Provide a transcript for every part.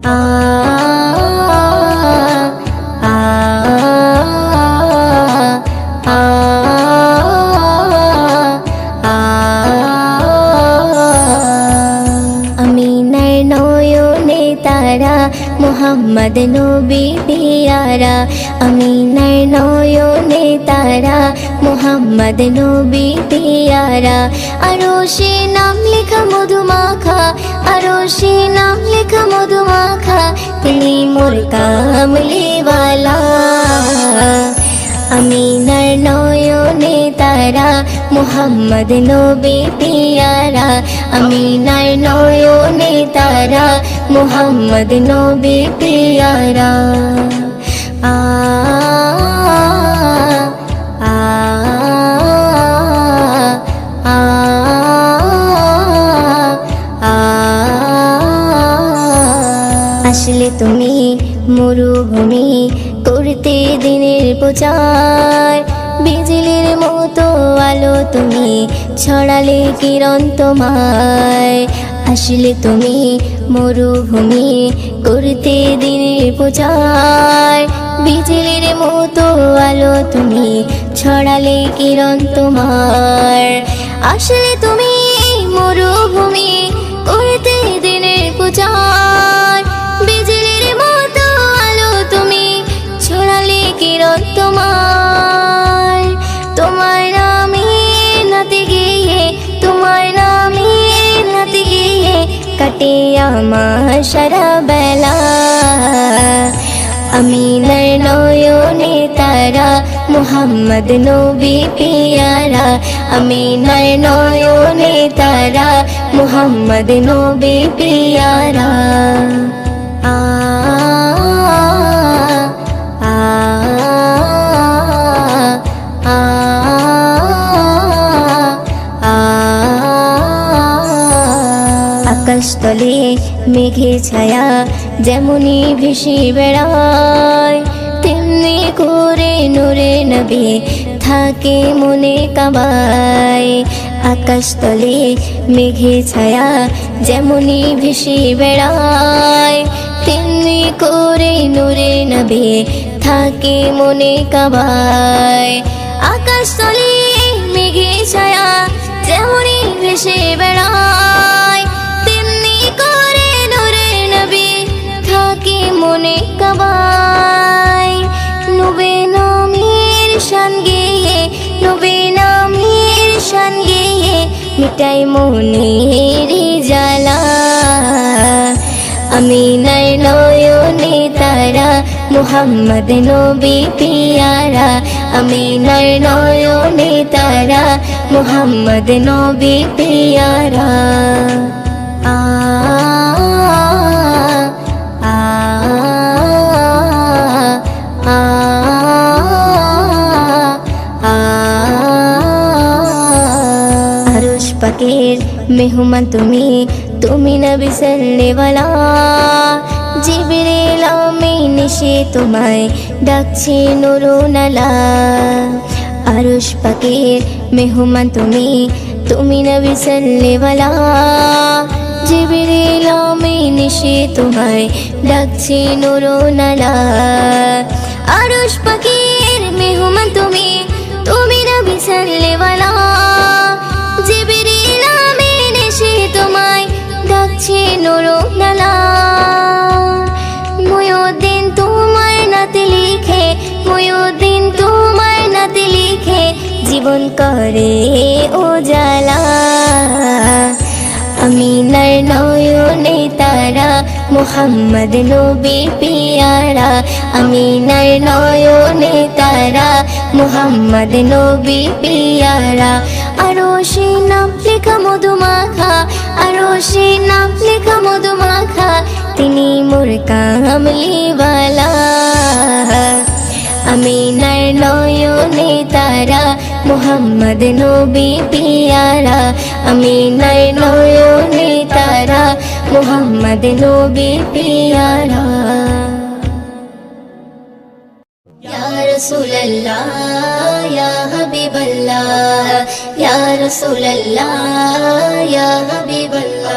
আ আ আ আমিনার নয়নে তারা মুহাম্মদ নবী পিয়ারা আমিনার নয়নে তারা মুহাম্মদ নবী পিয়ারা আরশে নাম লেখা মধুমাখা আরশে নাম লেখা মধুমাখা তিনি মোর কামলিওয়ালা আমিনার নয়নে তারা মুহাম্মদ নবী পিয়ারা আমিনার নয়নে তারা মুহাম্মদ নবী পিয়ারা আ আ আ আ আসলে তুমি মরুভূমি করতে দিনের প্রচার বিজলির মতো আলো তুমি ছড়ালে কিরণ তোমায় আসলে তুমি মরুভূমি করতে দিনের প্রচার বিজলির মতো আলো তুমি ছড়ালে কিরণ তোমার আসলে তুমি মরুভূমি করতে দিনের প্রচার বিজলির মতো আলো তুমি ছড়ালে কিরণ তোমার তোমার নামে নাতে গিয়ে তোমার নামে নাতে গিয়ে কাটে আমার সারা বেলা আমিনার নয়নে তারা মুহাম্মদ নবী পিয়ারা আমিনার নয়নে তারা মুহাম্মদ নবী পিয়ারা আ আ আ আ আকাশতলে মেঘে ছায়া যেমনি ভেসে বেড়ায় তেমনি করে নূরে নবী থাকে মনে কাবায় আকাশতলে মেঘে ছায়া যেমনি ভেসে বেড়ায় তেমনি করে নূরে নবী থাকে মনে কাবায় আকাশতলে মেঘে ছায়া যেমনি ভেসে বেড়ায় তেমনি করে নূরে নবী থাকে মনে কাবায় নবী নামের শান গেয়ে নবী নামের শান গেয়ে মিটাই মনের জ্বালা আমিনার নয়নে তারা মুহাম্মদ নবী পিয়ারা আমিনার নয়নে তারা মুহাম্মদ নবী পিয়ারা আ আ আ আ আরশ পাকের মেহমান তুমি তুমি নবী সাল্লেওয়ালা জিবরিল আমিন এসে তোমায় ডাকছে নুরুনালা আরশ পাকের মেহমান তুমি তুমি নবী সাল্লেওয়ালা জিবরিল আমিন এসে তোমায় ডাকছে নুরুনালা আরশ পাকের মেহমান তুমি তুমি নবী সাল্লেওয়ালা জিবরিল আমিন এসে তোমায় ডাকছে নুরুনালা মুয়ুদ্দিন তোমার নাতে লিখে মুয়ুদ্দিন তোমার নাতে লিখে জীবন করে উজালা আমিনার নয়নে তারা মুহাম্মদ নবী পিয়ারা আমিনার নয়নে তারা মুহাম্মদ নবী পিয়ারা আরশে নাম লেখা মধুমাখা আরশে নাম লেখা মধুমাখা তিনি মোর কামলিওয়ালা আমিনার নয়নে তারা মুহাম্মদ নবী পিয়ারা আমিনার নয়নে তারা মুহাম্মদ নবী পিয়ারা ইয়া রাসূলুল্লাহ ইয়া হাবিবাল্লাহ ইয়া রাসূলুল্লাহ ইয়া হাবিবাল্লাহ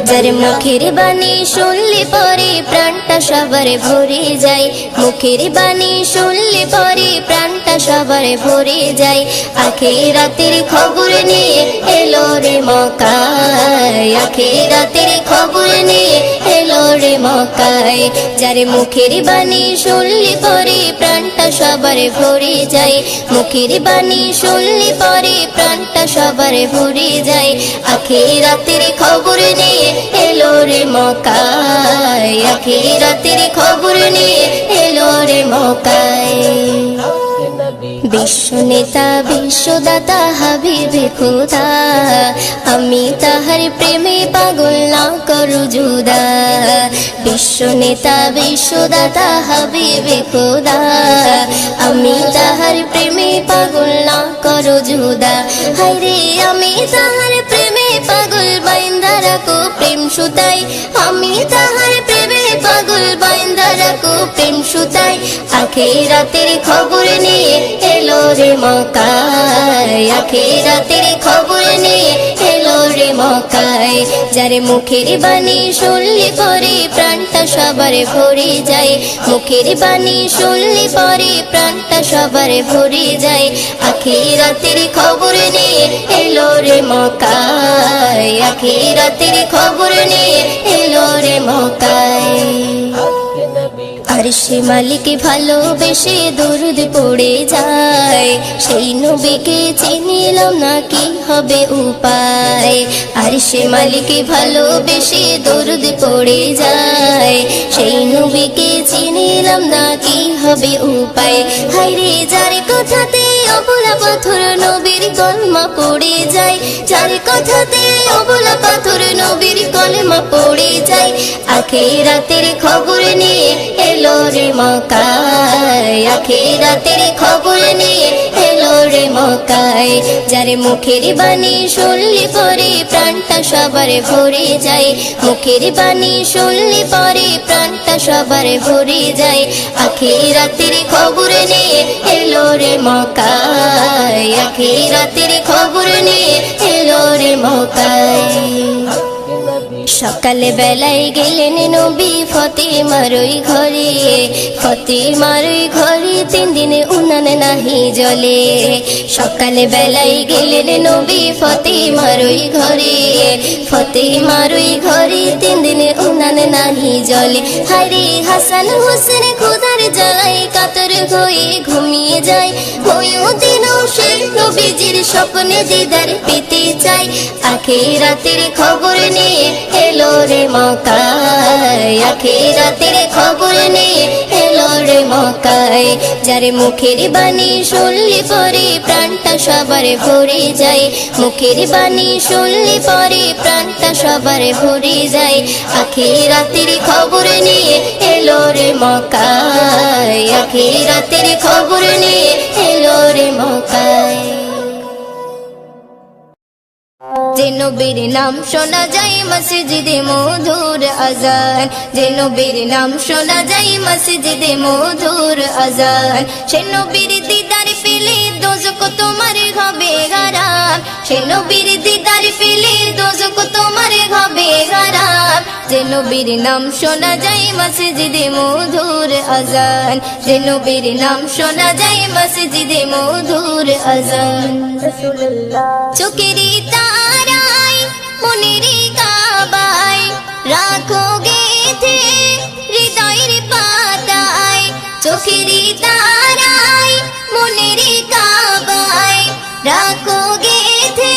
যার মুখের বাণী শুনলে পরে প্রাণ সবার ভরে যায় মুখের বাণী শুনলে পরে প্রাণটা সবার ভরে যায় আখিরাতের খবর নিয়ে এলো রে মক্কায় আখিরাতের খবর নিয়ে এলো রে মক্কায় যার মুখের বাণী শুনলে পরে প্রাণটা সবার ভরে যায় মুখের বাণী শুনলে পরে প্রাণটা সবার ভরে যায় আখিরাতের খবর নিয়ে এলো রে মক্কায় আখিরাতের খবর নিয়ে এলো রে মক্কায় বিশ্ব নেতা বিশ্বদাতা হাবিবে খোদা আমি তাহার প্রেমে পাগল না করু জুদা বিশ্ব নেতা বিশ্বদাতা হাবিবে খোদা আমি তাহার প্রেমে পাগল না করু জুদা হায়রে আমি তাহার প্রেমে পাগল বাইন্দা রাখো প্রেম সুতাই আমি তাহার প্রেমে পাগল বাইন্দা রাখো প্রেম সুতাই আখিরাতের খবর নিয়ে এলো রে মক্কায় আখিরাতের খবর নিয়ে এলো রে মক্কায় যার মুখের বাণী শুনলে পরে প্রাণটা সবার ভরে যায় মুখের বাণী শুনলে পরে প্রাণটা সবার ভরে যায় আখিরাতের খবর নিয়ে এলো রে মক্কায় আখিরাতের খবর নিয়ে এলো রে মক্কায় আরশে মালিক ভালোবেসে দরুদ পড়ে যায় সেই নবীকে চিনিলাম না কি হবে উপায় আরশে মালিক ভালোবেসে দরুদ পড়ে যায় সেই নবীকে চিনিলাম না কি হবে উপায় হায়রে যার কথাতে অবলা পাথর নবীর কলমা পড়ে যায় যার কথাতে অবলা পাথর নবীর কলমা পড়ে যায় আখিরাতের খবর নিয়ে এলো রে মক্কায় আখিরাতের খবর নিয়ে এলো রে মক্কায় যার মুখের বাণী শুনলে পরে প্রাণটা সবার ভরে যায় মুখের বাণী শুনলে পরে প্রাণটা সবার ভরে যায় আখিরাতের খবর নিয়ে এলো রে মক্কায় আখিরাতের খবর নিয়ে এলো রে মক্কায় সকালে বেলায় গেলেন নবী ফতেমার ওই ঘরে ফতেমার ওই ঘরে 3 দিনে উনান নাহি জলে সকালে বেলায় গেলেন নবী ফতেমার ওই ঘরে ফতেমার ওই ঘরে 3 দিনে উনান নাহি জলে হায়রে হাসান হোসেন খোদার জ্বালায় কাতর হয়ে ঘুমিয়ে যায় ওই দিনও সে নবীজির স্বপ্নে দিদার পেতে চায় আখিরাতের খবর নিয়ে এলো রে মক্কায় আখিরাতের খবর নিয়ে এলো রে মক্কায় যার মুখের বাণী শুনলে পরে প্রাণটা সবার ভরে যায় মুখের বাণী শুনলে পরে প্রাণটা সবার ভরে যায় আখিরাতের খবর নিয়ে এলো রে মক্কায় আখিরাতের খবর নিয়ে এলো রে মক্কায় যে নবীর নাম শোনা যায় মসজিদে মধুর আজান যে নবীর নাম শোনা যায় মসজিদে মধুর আজান সে নবীর দিদার পেলে দোজখ তোমার হবে হারাম সে নবীর দিদার পেলে দোজখ তোমার হবে হারাম যে নবীর নাম শোনা যায় মসজিদে মধুর আজান যে নবীর নাম শোনা যায় মসজিদে মধুর আজান চোখেরই তারায় মনের কাবায় রাখো গেথে হৃদয়ের পাতায় চোখেরই তারায় মনের কাবায় রাখো গেথে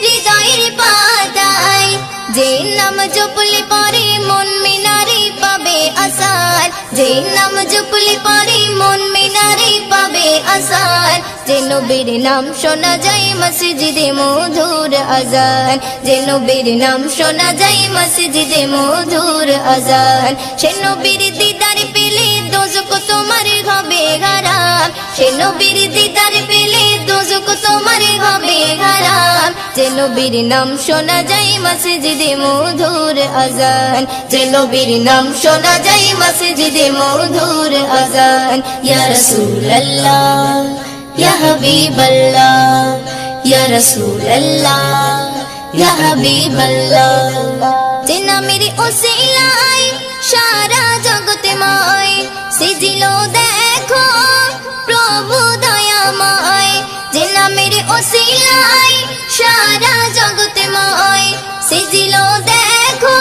হৃদয়ের পাতায় যে নাম জপলে পরে মন মিনারে পাবে আসার যে নাম জপলে পরে মন মিনারে পাবে আসার যে নবীর নাম শোনা যায় মসজিদে মধুর আজান যে নবীর নাম শোনা যায় মসজিদে মধুর আজান সে নবীর দিদার পেলে দোজখ তোমার হবে হারাম সে নবীর দিদার পেলে দোজখ তোমার হবে হারাম যে নবীর নাম শোনা যায় মসজিদে মধুর আজান যে নবীর নাম শোনা যায় মসজিদে মধুর আজান ইয়া রাসূলুল্লাহ ইয়া হাবিবাল্লাহ ইয়া রাসূলুল্লাহ ইয়া হাবিবাল্লাহ যে নামের ওসিলায় সারা জগৎ সারা জগৎময় সেজিল দেখো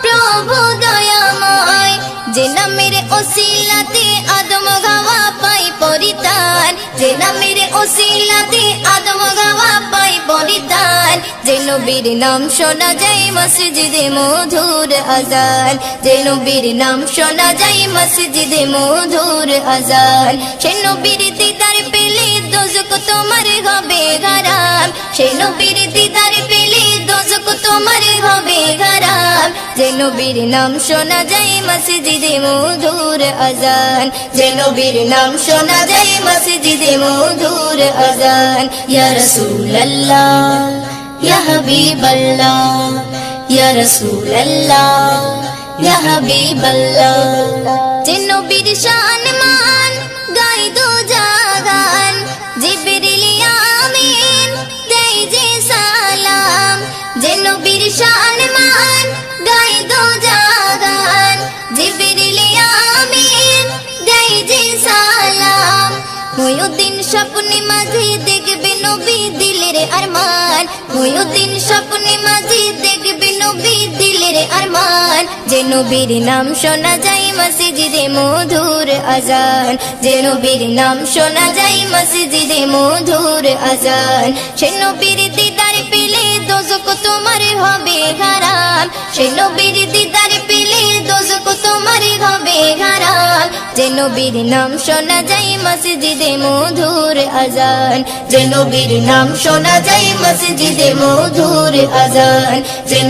প্রভু দয়াময় যে নামের ওসিলাতে আদম গাওয়া পাই পরিতান যে নামের ওসিলাতে আদম গাওয়া পাই পরিতান যে নবীর নাম শোনা যায় মসজিদে মধুর আজান যে নবীর নাম শোনা যায় মসজিদে মধুর আজান সে নবীর দিদার পেলে দোজক তোমার হবে হারাম সে নবীর দিদার পেলে দোজক তোমার হবে হারাম যে নবীর নাম শোনা যায় মসজিদে মধুর আজান যে নবীর নাম শোনা যায় মসজিদে মধুর আজান ইয়া রাসূলুল্লাহ ইয়া হাবিবাল্লাহ ইয়া রাসূলুল্লাহ ইয়া হাবিবাল্লাহ যে নবীর শান মান গাই দো জাগান জিবরিল আমিন দেই যে সালাম যে নবীর শান মান গাই দো জাগান জিবরিল আমিন দেই যে সালাম ময়ুদ্দিন স্বপ্নে মাঝে দেখবে নবী দিলের আরমান ময়ুদ্দিন স্বপ্নে মাঝে দেখবে নবী দিলের আরমান যে নবীর নাম শোনা যায় মসজিদে মধুর আজান যে নবীর নাম শোনা যায় মসজিদে মধুর আজান সে নবীর দিদার পেলে দোজক তোমার হবে হারাম সে নবীর দিদার পেলে দোজক তোমার হবে হারাম যে নবীর নাম শোনা যায় মসজিদে মধুর আজান যে নবীর নাম শোনা যায় মসজিদে মধুর আজান যে